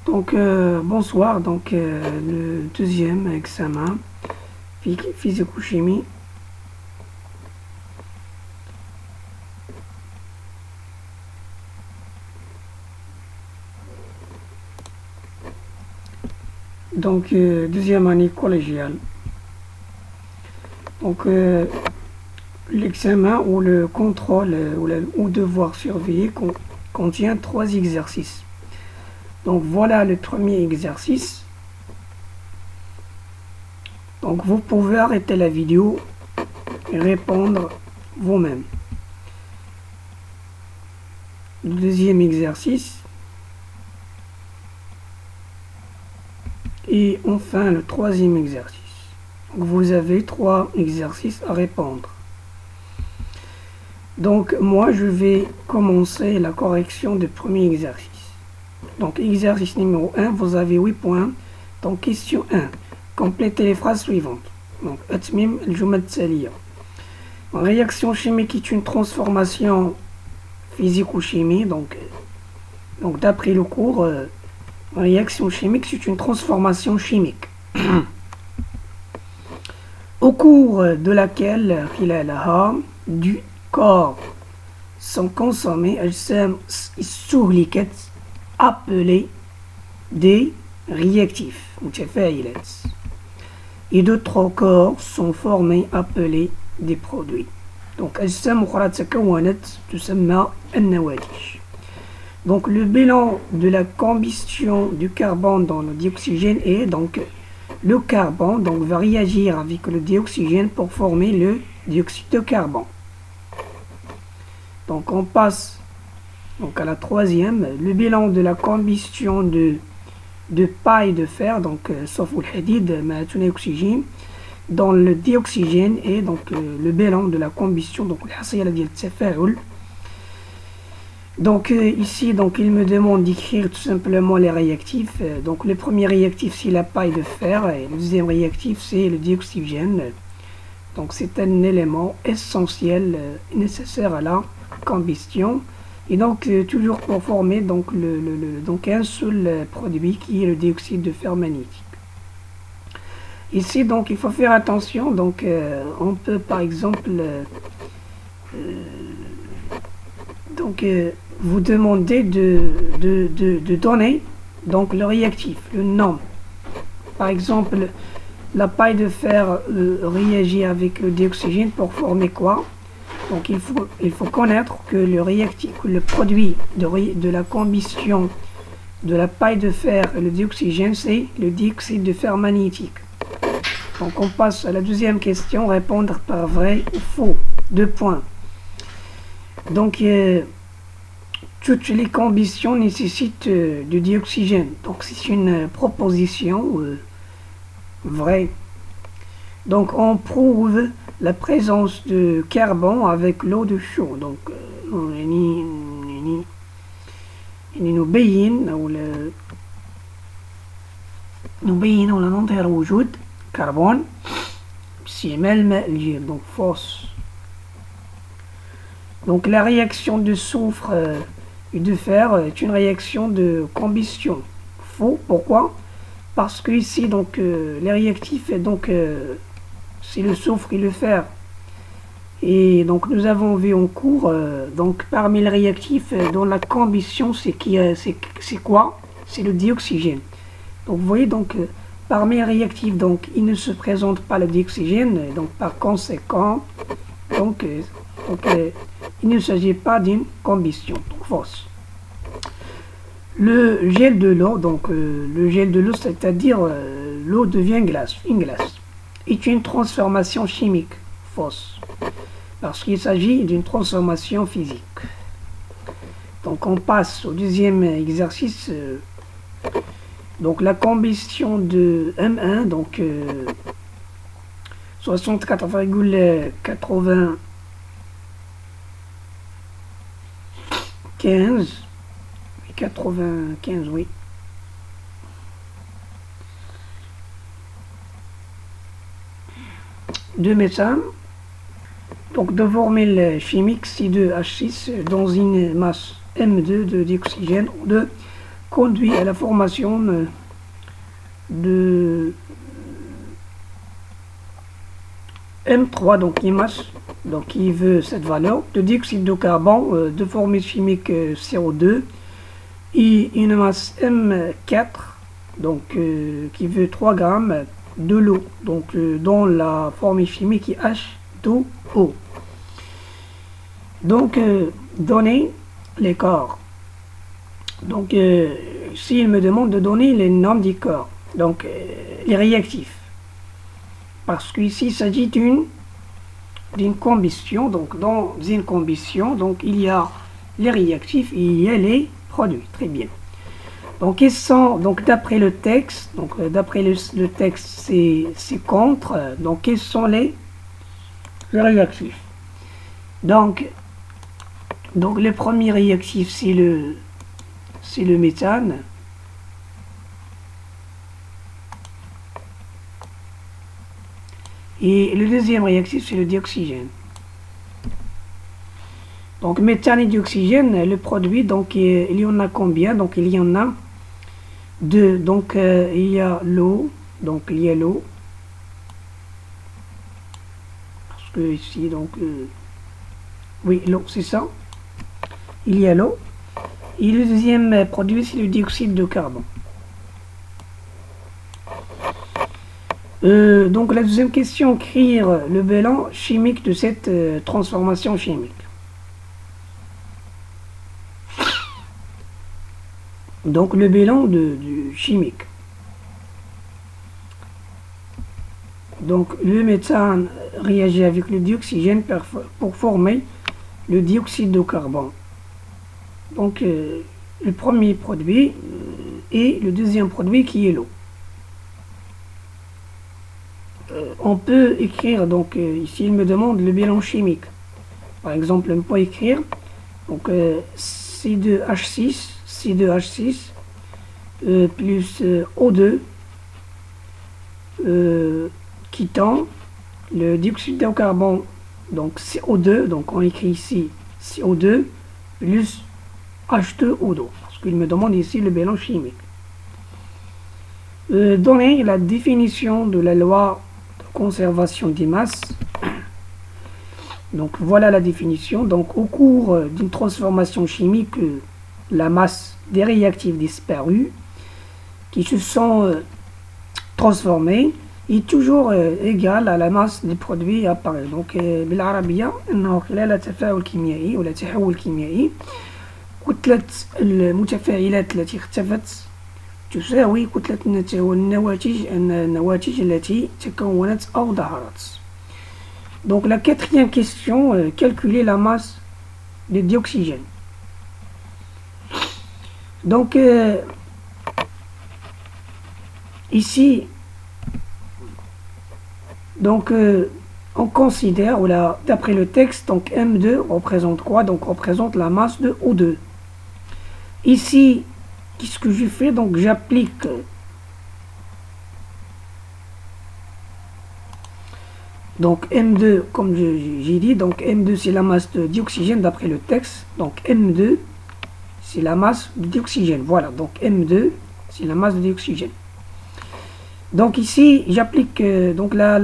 Donc, bonsoir. Donc, le deuxième examen, physico-chimie. Donc, deuxième année collégiale. Donc, l'examen ou le contrôle ou devoir surveiller contient 3 exercices. Donc, voilà le premier exercice. Donc, vous pouvez arrêter la vidéo et répondre vous-même. Le deuxième exercice. Et enfin, le troisième exercice. Donc, vous avez 3 exercices à répondre. Donc, moi, je vais commencer la correction du premier exercice. Donc, exercice numéro 1, vous avez 8 points. Donc, question 1. Complétez les phrases suivantes. Donc, atmim al-jumal taliya. Réaction chimique est une transformation physique ou chimie. Donc d'après le cours, réaction chimique, c'est une transformation chimique. Au cours de laquelle du corps sont consommés appelés des réactifs et d'autres corps sont formés appelés des produits. Donc donc le bilan de la combustion du carbone dans le dioxygène est donc le carbone va réagir avec le dioxygène pour former le dioxyde de carbone. Donc on passe donc à la troisième, le bilan de la combustion de paille de fer, donc sauf le hadid, oxygène dans le dioxygène et donc le bilan de la combustion, donc donc ici donc il me demande d'écrire tout simplement les réactifs. Donc le premier réactif c'est la paille de fer et le deuxième réactif c'est le dioxygène. Donc c'est un élément essentiel nécessaire à la combustion et donc toujours pour former donc donc un seul produit qui est le dioxyde de fer magnétique. Ici donc il faut faire attention, donc on peut par exemple vous demander de donner donc le réactif, le nom. Par exemple, la paille de fer réagit avec le dioxygène pour former quoi? Donc il faut connaître que le réactif, le produit de la combustion de la paille de fer et le dioxygène, c'est le dioxyde de fer magnétique. Donc on passe à la deuxième question, répondre par vrai ou faux. 2 points. Donc toutes les combustions nécessitent du dioxygène. Donc c'est une proposition vraie. Donc on prouve la présence de carbone avec l'eau de chaud. Donc نبين ولا نظهر وجود كربون باستعمال الماء الجير. Donc fausse. Donc la réaction de soufre et de fer est une réaction de combustion. Faux. Pourquoi? Parce que ici donc les réactifs donc c'est le soufre et le fer. Et donc nous avons vu en cours donc parmi les réactifs dans la combustion c'est quoi? C'est le dioxygène. Donc vous voyez donc parmi les réactifs donc il ne se présente pas le dioxygène, donc par conséquent donc il ne s'agit pas d'une combustion, donc fausse. Le gel de l'eau, donc le gel de l'eau, c'est-à-dire l'eau devient glace, une glace, est une transformation chimique, fausse, parce qu'il s'agit d'une transformation physique. Donc on passe au deuxième exercice. Donc la combustion de M1, donc 64,95 95 oui. De méthane, donc de formule chimique C2H6 dans une masse M2 de dioxygène ou de conduit à la formation de M3, donc IMAS, donc qui veut cette valeur de dioxyde de carbone de formule chimique CO2 et une masse M4, donc qui veut 3 grammes de l'eau, donc dans la formule chimique H2O. Donc donner les corps. Donc s'il me demande de donner les normes des corps, donc les réactifs, parce qu'ici il s'agit d'une combustion. Donc dans une combustion, donc il y a les réactifs et il y a les produits. Très bien. Donc ils sont, donc d'après le texte, donc d'après le texte c'est contre. Donc quels sont les réactifs? Donc le premier réactif c'est le méthane. Et le deuxième réactif, c'est le dioxygène. Donc, méthane et dioxygène, le produit, donc il y en a combien? Donc, il y en a deux. Donc, il y a l'eau. Donc, il y a l'eau. Parce que ici, donc, oui, l'eau, c'est ça. Il y a l'eau. Et le deuxième produit, c'est le dioxyde de carbone. Donc la deuxième question, écrire le bilan chimique de cette transformation chimique. Donc le bilan du chimique. Donc le méthane réagit avec le dioxygène pour former le dioxyde de carbone. Donc le premier produit et le deuxième produit qui est l'eau. On peut écrire, donc ici il me demande le bilan chimique. Par exemple, on peut écrire donc C2H6 plus O2 quittant le dioxyde de carbone, donc CO2, donc on écrit ici CO2 plus H2O2, parce qu'il me demande ici le bilan chimique. Donner la définition de la loi conservation des masses. Donc voilà la définition. Donc au cours d'une transformation chimique, la masse des réactifs disparus qui se sont transformés est toujours égale à la masse des produits apparus. Donc بالعربية أنه خلال تفاعل كيميائي ولا تحول كيميائي كتلة المتفاعلات التي اختفت تساوي كتلة النواتج التي تكونت أو ظهرت. Donc la quatrième question, calculer la masse de dioxygène. Donc ici, donc on considère, d'après le texte, donc M2 représente quoi? Donc représente la masse de O2. Ici, qu'est-ce que je fais? Donc j'applique donc M2, comme j'ai dit, donc M2 c'est la masse de dioxygène d'après le texte. Donc M2 c'est la masse de dioxygène. Voilà, donc M2 c'est la masse de dioxygène. Donc ici j'applique donc la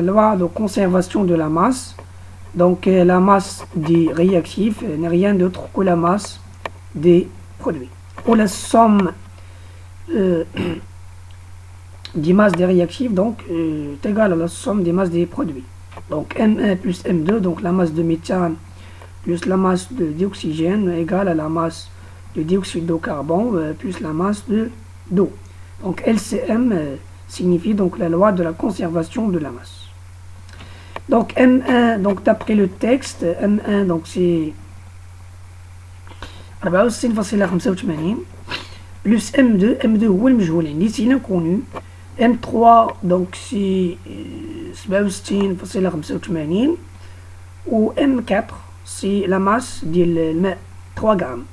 loi de conservation de la masse. Donc la masse des réactifs n'est rien d'autre que la masse des produits, ou la somme des masses des réactifs, donc est égale à la somme des masses des produits. Donc M1 plus M2, donc la masse de méthane plus la masse de dioxygène égale à la masse de dioxyde de carbone plus la masse d'eau. Donc LCM signifie donc la loi de la conservation de la masse. Donc M1, donc d'après le texte, M1 donc c'est 64.85 plus M2, M2 هو المجهولين اللي سي l'inconnu. M3 donc c'est 67.85 ou M4 c'est la masse ديال الماء 3 grammes.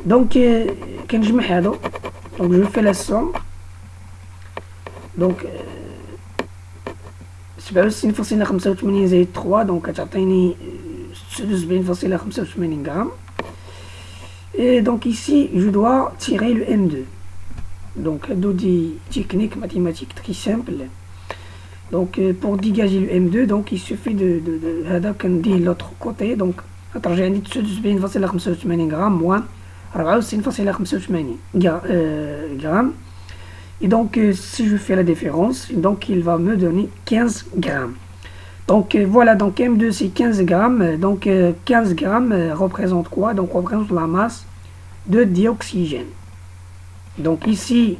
Donc كنجمع هادو، donc je fais la somme. Donc 67.85 زائد 3 donc كتعطيني 76.85 غرام. Et donc ici, je dois tirer le M2. Donc, des techniques mathématiques très simples. Donc, pour dégager le M2, donc il suffit de l'autre côté. Donc, أترجع عندي 79.85 غرام moins 64.85 grammes. Et donc, si je fais la différence, donc il va me donner 15 grammes. Donc, voilà, donc M2 c'est 15 grammes. Donc, 15 grammes représente quoi? Donc, représente la masse de dioxygène. Donc, ici,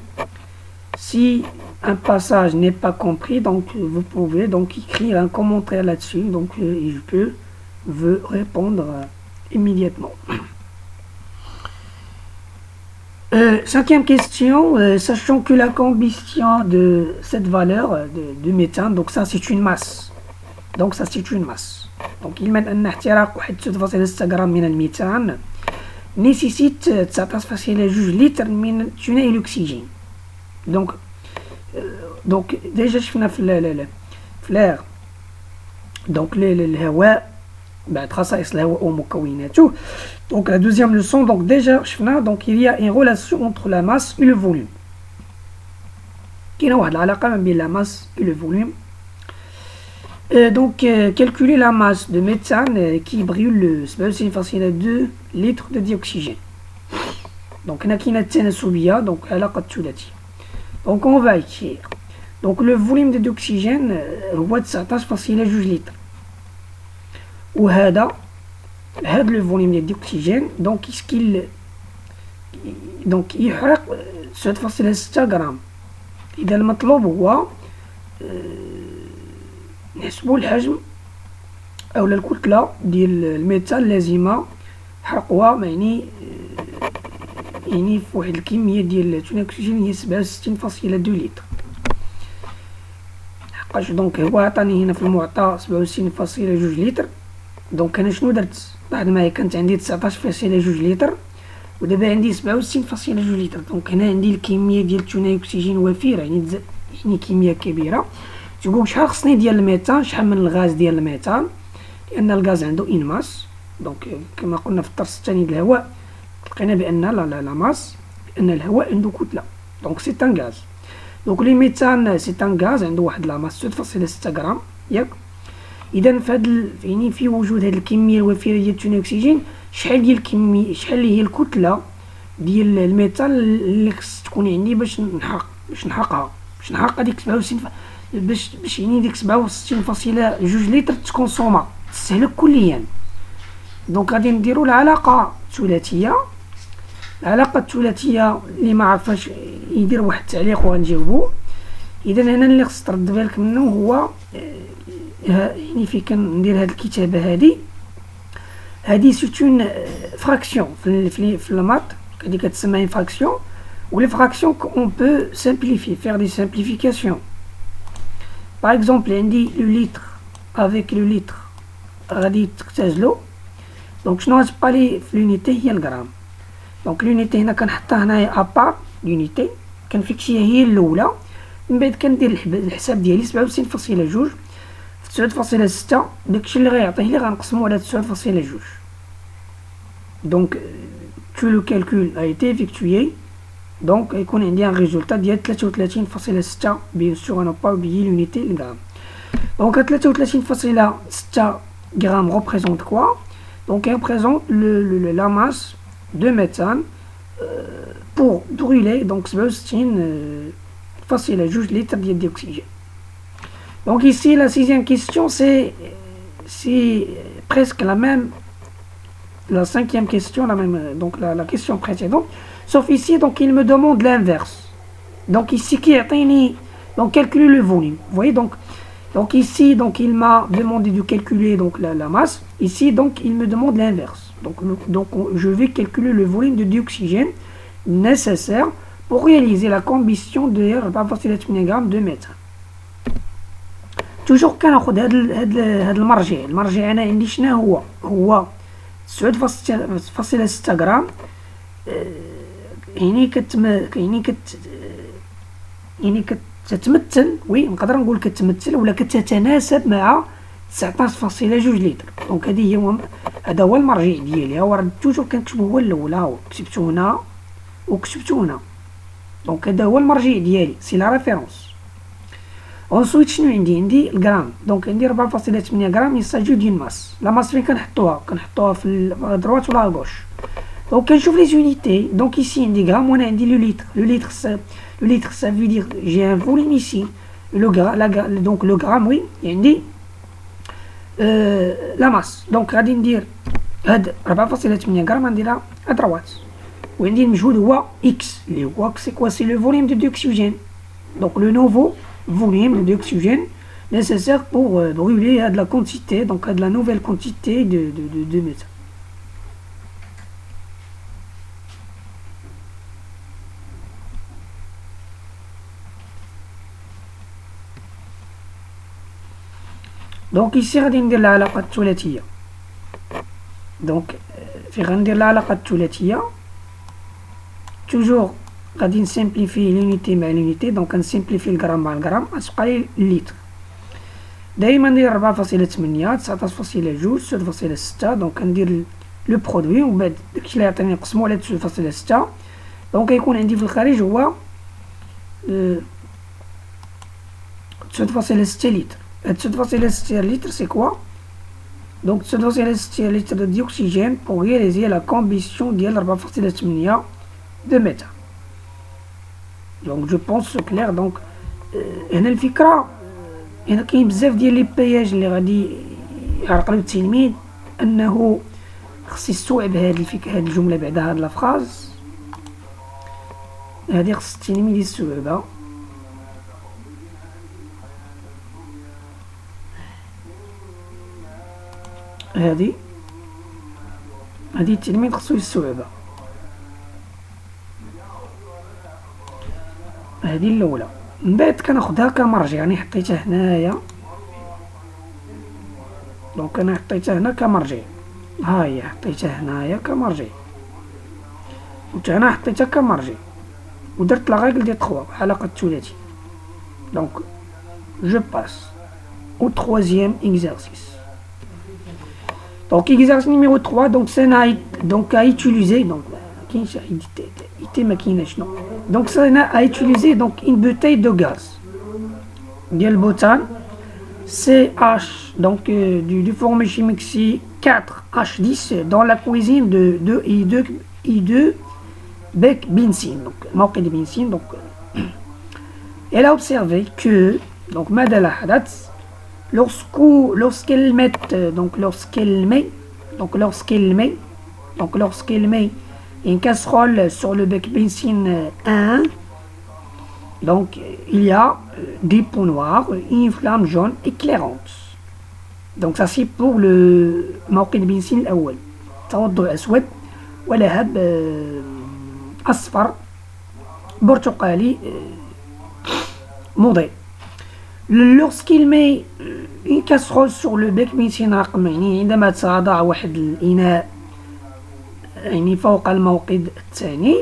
si un passage n'est pas compris, donc vous pouvez donc écrire un commentaire là-dessus. Donc, je peux vous répondre immédiatement. Cinquième question, sachant que la combustion de cette valeur de méthane, donc ça c'est une masse. Donc ça c'est une masse. Donc il معنى أن احتراق 1.6 غرام من الميثان nécessite 19.2 litres من ثاني الأكسجين. Donc déjà شفنا في l'air donc الهواء بعد خصائص الهواء ومكوناته. Donc la deuxième leçon, donc déjà donc il y a une relation entre la masse et le volume. كاينه واحد العلاقه ما بين la masse et le volume. Donc calculer la masse de méthane qui brûle 97.2 litres de dioxygène. Donc هنا كاينه التناسبيه donc علاقه ثلاثيه. Donc on va écrire donc le volume de dioxygène هو 19.2 litres. وهذا le volume de dioxygène donc est-ce qu'il donc يحرق 7.6 غرام. إذا المطلوب هو نحسبوا الحجم أو الكتلة ديال الميثان اللازمة حرقها يعني في واحد الكمية ديال ثاني الأكسجين هي 67.2 لتر. حقاش دونك هو عطاني هنا في المعطى 67.2 لتر. دونك انا شنو درت؟ بعد ما كانت عندي 19.2 لتر ودابا عندي 67.2 لتر. دونك هنا عندي الكميه ديال ثاني الاكسجين وفيره يعني كميه كبيره. تقول شحال خصني ديال الميثان، شحال من الغاز ديال الميثان، لان الغاز عنده ان ماس. دونك كما قلنا في الدرس الثاني ديال الهواء لقينا بان لا ماس، بان الهواء عنده كتله. دونك سي ان غاز. دونك لي ميثان سي ان غاز عنده واحد لا ماس 7.6 غرام ياك. اذا يعني في وجود هذه الكميه الوفيره ديال ثاني الاكسجين شحال ديال الكميه، شحال اللي هي الكتله ديال الميثان اللي خص تكون عندي باش نحرقها هذيك 67 باش يعني ديك 67.2 لتر تكونسوما تستهلك كليا. دونك غادي نديرو العلاقه الثلاثيه. العلاقه الثلاثيه اللي ما عرفاش يدير واحد التعليق وغنجاوبو. اذا هنا اللي خص ترد بالك منه هو يعني في كندير هاد الكتابه هادي سيت اون فراكسيون في المات هادي كتسمى فراكسيون. ولي فراكسيون اون بو سامبليفي فير دي سامبليفيكاسيون. باغ اكزومبل عندي لو لتر افيك لو لتر غادي تختزلو. دونك شنو غتبقى لي في لونيتي هي الغرام. دونك لونيتي هنا كنحطها هنايا ابار لونيتي كنفيكسيها هي الاولى. من بعد كندير الحساب ديالي 67.2 في 9.6 داكشي اللي غيعطيه لي غنقسمو على 9.2. دونك تو لو كالكول ا ايتي افيكتوي. دونك يكون عندي ان ريزولتا ديال 33.6. بيان سور انا با اوبليي لونيتي الغرام. دونك 33.6 غرام représente quoi? Donc elle représente la masse de méthane pour brûler donc 67.2 litres de dioxygène. Donc ici la sixième question c'est presque la même, la cinquième question la même, donc la question précédente, sauf ici donc il me demande l'inverse. Donc ici qui est donc calculer le volume. Vous voyez donc ici donc il m'a demandé de calculer donc la masse. Ici donc il me demande l'inverse. Donc je vais calculer le volume de dioxygène nécessaire pour réaliser la combustion de 4.8 grammes de méthane. توجور كناخد هاد المرجع انا عندي شنو هو 9.6 غرام. يعني كتمثل وي نقدر نقول كتمثل ولا كتتناسب مع 19.2 لتر. دونك هذه هي هذا هو المرجع ديالي. هو توجور كنكتبو هو الاول، ها هو كتبتو هنا وكتبتو هنا. دونك هذا هو المرجع ديالي، سي لا ريفيرونس. اونسويت شنو عندي الغرام. دونك عندي 4.8 غرام يساجيو ديال ماس. لا ماس فين كنحطوها في الدروات ولا الغوش. دونك كنشوف لي زونيتي. دونك ايسي عندي غرام وانا عندي لو لتر. لو لتر سا في دير جي ان فوليم ايسي. دونك لو غرام وي عندي لا ماس. دونك غادي ندير هاد 4.8 غرام غنديرها ادروات، وعندي المجهود هو اكس اللي هو سي كوا سي لو فوليم دو ديوكسيجين. دونك لو نوفو volume d'oxygène nécessaire pour brûler de la quantité, donc de la nouvelle quantité de méthane. Donc ici غادي ندير العلاقة الثلاثية. donc في غندير العلاقة الثلاثية toujours غادي نسيمبليفي لونيتي مع لونيتي. دونك نسيمبليفي الغرام مع الغرام غتبقى لي الليتر. دايما ندير 4.8 19.2 6.6. دونك كندير لو برودوي ومن بعد داكشي اللي يعطيني نقسمو على 9.6. دونك كيكون عندي في الخارج هو 9.6 لتر. هاد 9.6 لتر سي كوا. دونك 9.6 لتر دو ديوكسيجين بوغ رياليزي لا كومبيسيون ديال 4.8 دو ميتان. دونك جو بونس كلير. دونك هنا الفكره، هنا كاين بزاف ديال لي بياج اللي غادي يعرقلو التلميذ انه خص يستوعب هاد الجمله بعد هاد لافراز هادي، خص التلميذ يستوعبها. هادي التلميذ خصو يستوعبها. هذه الاولى. من بعد كناخدها كمرجع، يعني حطيتها هنايا. دونك انا حطيتها هنا كمرجع. ها هي حطيتها هنايا كمرجع، و هنا حطيتها كمرجع، ودرت لا ريغل ديال 3 حلقة الثلاثي. دونك جو باس au troisième exercice. Donc exercice numéro 3. Donc c'est donc à utiliser. Donc donc ça a utilisé donc une bouteille de gaz ديال البوتان CH, donc du formule chimique C4H10 dans la cuisine de I2 bec benzine, donc موقد benzine. Donc elle a observé que donc ماذا لاحظت lorsqu'elle met une casserole sur le bec benzine 1, donc il y a des pots noirs, une flamme jaune éclairante. Donc ça c'est pour le موقد بنزين الأول. توضع أسود ولهب أصفر برتقالي مضيء. Lorsqu'il met une casserole sur le bec benzine رقم، يعني عندما تضع واحد الإناء يعني فوق الموقد الثاني،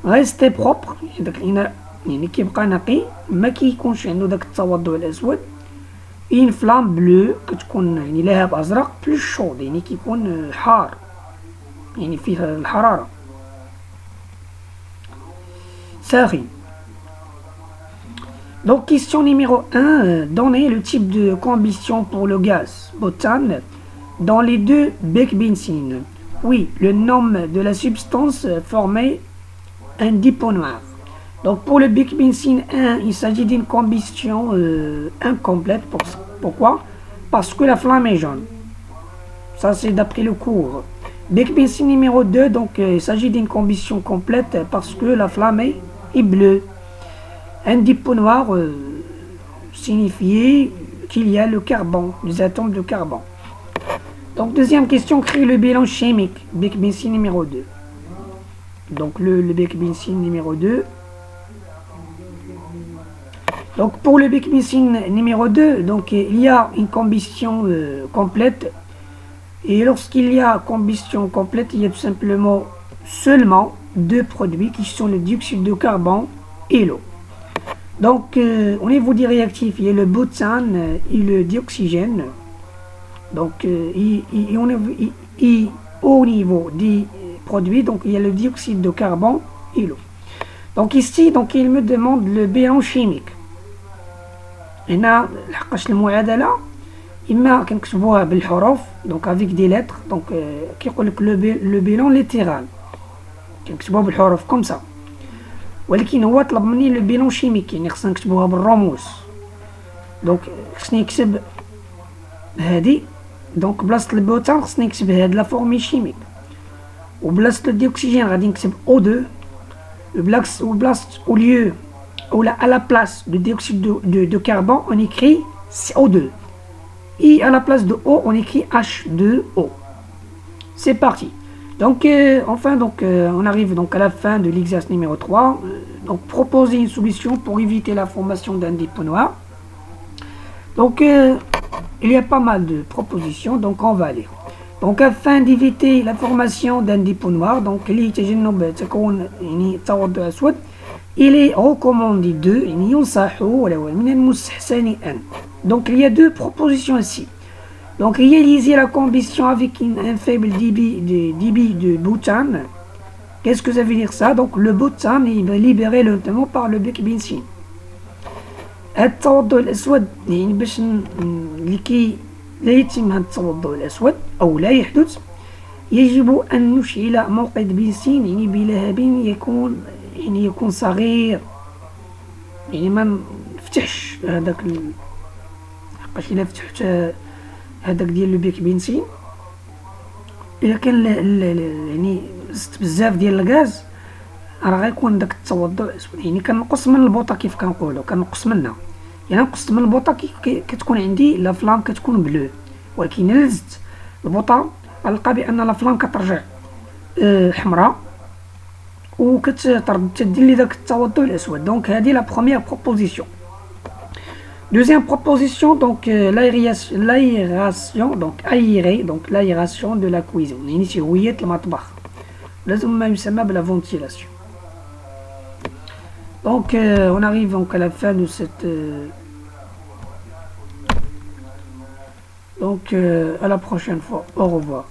غيستي بروبر، داك الإناء يعني كيبقى نقي، ما كيكونش عنده داك التوضع الأسود. إن فلام بلو كتكون يعني لهب أزرق، بلو شود يعني كيكون حار، يعني فيه الحرارة ساخن. Donc question numéro 1, donnez le type de combustion pour le gaz butane dans les deux becs benzine. Oui, le nom de la substance formait un dépôt noir. Donc pour le bec benzine 1, il s'agit d'une combustion incomplète. Pourquoi? Parce que la flamme est jaune. Ça c'est d'après le cours. Bec benzine numéro 2, donc il s'agit d'une combustion complète parce que la flamme est bleue. Un dépôt noir signifie qu'il y a le carbone, les atomes de carbone. Donc deuxième question, créer le bilan chimique, bec benzine numéro 2. Donc le bec benzine numéro 2. Donc pour le bec benzine numéro 2, donc il y a une combustion complète. Et lorsqu'il y a combustion complète, il y a tout simplement seulement deux produits qui sont le dioxyde de carbone et l'eau. Donc au niveau des réactifs, il y a le butane et le dioxygène. Donc et au niveau des produits, donc il y a le dioxyde de carbone et l'eau. Donc ici, donc il me demande le bilan chimique. هنا لحقاش المعادلة إما كنكتبوها بالحروف donc avec des lettres donc كيقول لك le bilan littéral كنكتبوها بالحروف comme ça. ولكن هو طلب مني لو بيلون شيميك يعني خصنا نكتبوها بالرموز. دونك خصني نكتب هادي دونك بلاصة البوتان خصني نكتب هاد لا فورمي شيميك، وبلاصة الديوكسيجين غادي نكتب O2، وبلاصة au lieu ou à la place de dioxyde de carbone on écrit CO2 et à la place de O on écrit H2O. C'est parti. Donc, enfin, donc, on arrive donc à la fin de l'exercice numéro 3. Donc, proposer une solution pour éviter la formation d'un dépôt noir. Donc, il y a pas mal de propositions, donc on va lire. Donc, afin d'éviter la formation d'un dépôt noir, donc, il est recommandé donc, il y a deux propositions ici. Donc, réaliser la combustion avec un faible débit de butane. Qu'est-ce que ça veut dire ça? Donc, le butane est libéré lentement par le bec benzine. التوضؤ الأسود يعني باش لكي لا يتم هذا التوضؤ الأسود أو لا يحدث يجب أن نشعل موقد بنزين يعني بلهب يكون صغير، يعني ما نفتحش هذاك حقاش إلا فتحت هذاك ديال لو بيك بنزين الا كان يعني زدت بزاف ديال الغاز راه غيكون داك التوضؤ الاسود. يعني كنقص من البوطه كيف كنقولوا كنقص منها، يعني نقصت من البوطه كتكون عندي لا فلام كتكون بلو، ولكن الا زدت البوطه غنلقى بان لا فلام كترجع حمراء وكتدير لي داك التوضؤ الاسود. دونك هذه لا بروميير بروبوزيسيون. Deuxième proposition, donc l'aération, donc aérer, donc l'aération de la cuisine. يعني تهوية المطبخ. لازم ما يسمى بلا ventilation. Donc on arrive donc à la fin de cette donc à la prochaine fois. Au revoir.